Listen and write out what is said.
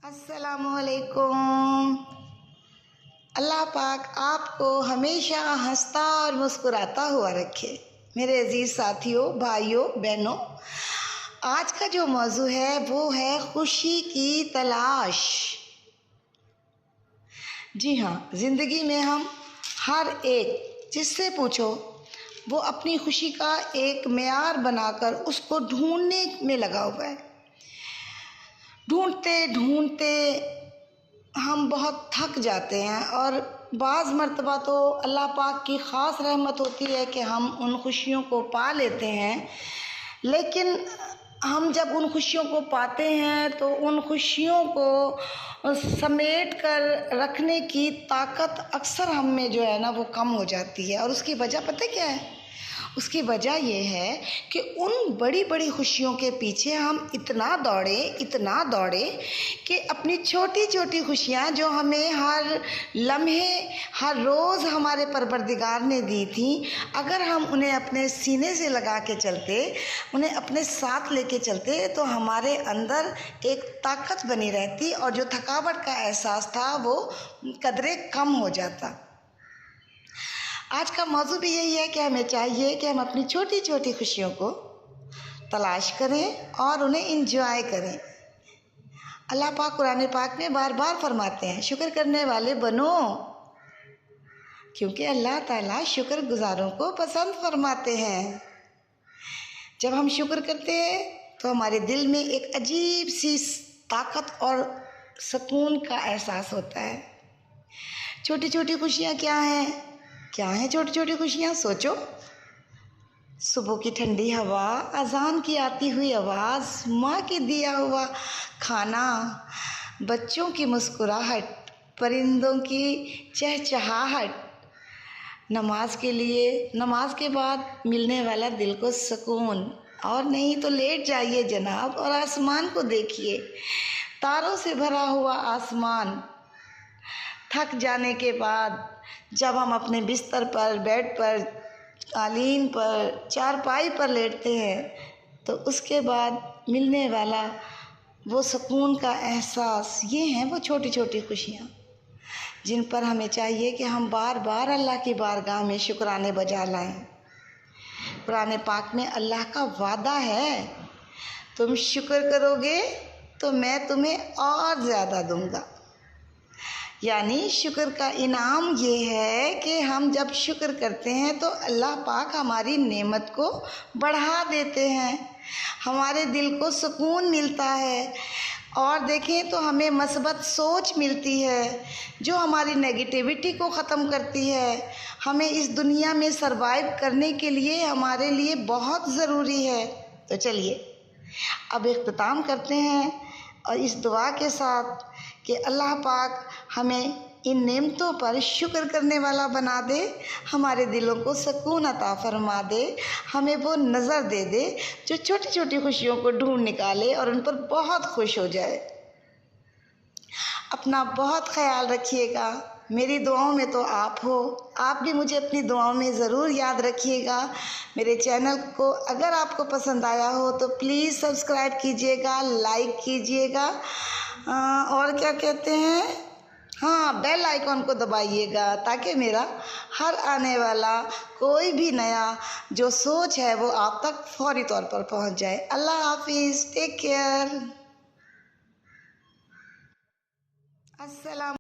अस्सलामुअलैकुम। अल्लाह पाक आपको हमेशा हंसता और मुस्कुराता हुआ रखे। मेरे अजीज़ साथियों, भाइयों, बहनों, आज का जो मौजू है वो है खुशी की तलाश। जी हाँ, ज़िंदगी में हम हर एक जिससे पूछो वो अपनी खुशी का एक मेयार बनाकर उसको ढूंढने में लगा हुआ है। ढूंढते ढूंढते हम बहुत थक जाते हैं और बाज़ मर्तबा तो अल्लाह पाक की ख़ास रहमत होती है कि हम उन खुशियों को पा लेते हैं। लेकिन हम जब उन खुशियों को पाते हैं तो उन खुशियों को समेट कर रखने की ताकत अक्सर हम में जो है ना वो कम हो जाती है। और उसकी वजह पता क्या है? उसकी वजह ये है कि उन बड़ी बड़ी खुशियों के पीछे हम इतना दौड़े कि अपनी छोटी छोटी खुशियाँ जो हमें हर लम्हे हर रोज़ हमारे परवरदिगार ने दी थी, अगर हम उन्हें अपने सीने से लगा के चलते, उन्हें अपने साथ लेके चलते तो हमारे अंदर एक ताकत बनी रहती और जो थकावट का एहसास था वो कदरे कम हो जाता। आज का मौजू भी यही है कि हमें चाहिए कि हम अपनी छोटी छोटी खुशियों को तलाश करें और उन्हें इंजॉय करें। अल्लाह पाक कुरान पाक में बार बार फरमाते हैं, शुक्र करने वाले बनो, क्योंकि अल्लाह ताला शुक्र गुजारों को पसंद फरमाते हैं। जब हम शुक्र करते हैं तो हमारे दिल में एक अजीब सी ताकत और सुकून का एहसास होता है। छोटी छोटी खुशियाँ क्या हैं छोटी छोटी खुशियाँ? सोचो, सुबह की ठंडी हवा, अजान की आती हुई आवाज़, माँ के दिया हुआ खाना, बच्चों की मुस्कुराहट, परिंदों की चहचहाहट, नमाज के बाद मिलने वाला दिल को सुकून। और नहीं तो लेट जाइए जनाब और आसमान को देखिए, तारों से भरा हुआ आसमान। थक जाने के बाद जब हम अपने बिस्तर पर, बेड पर, कालीन पर, चारपाई पर लेटते हैं तो उसके बाद मिलने वाला वो सुकून का एहसास, ये हैं वो छोटी छोटी खुशियाँ जिन पर हमें चाहिए कि हम बार बार अल्लाह की बारगाह में शुक्राने बजा लाएं। कुरान पाक में अल्लाह का वादा है, तुम शुक्र करोगे तो मैं तुम्हें और ज़्यादा दूंगा। यानी शुक्र का इनाम ये है कि हम जब शुक्र करते हैं तो अल्लाह पाक हमारी नेमत को बढ़ा देते हैं, हमारे दिल को सुकून मिलता है। और देखें तो हमें मस्बत सोच मिलती है जो हमारी नेगेटिविटी को ख़त्म करती है, हमें इस दुनिया में सरवाइव करने के लिए हमारे लिए बहुत ज़रूरी है। तो चलिए अब इख्तिताम करते हैं और इस दुआ के साथ कि अल्लाह पाक हमें इन नेमतों पर शुक्र करने वाला बना दे, हमारे दिलों को सुकून अता फरमा दे, हमें वो नज़र दे दे जो छोटी छोटी खुशियों को ढूंढ निकाले और उन पर बहुत खुश हो जाए। अपना बहुत ख्याल रखिएगा। मेरी दुआओं में तो आप हो, आप भी मुझे अपनी दुआओं में ज़रूर याद रखिएगा। मेरे चैनल को अगर आपको पसंद आया हो तो प्लीज़ सब्सक्राइब कीजिएगा, लाइक कीजिएगा और क्या कहते हैं, हाँ, बेल आइकॉन को दबाइएगा ताकि मेरा हर आने वाला कोई भी नया जो सोच है वो आप तक फौरी तौर पर पहुंच जाए। अल्लाह हाफिज़, टेक केयर, अस्सलाम।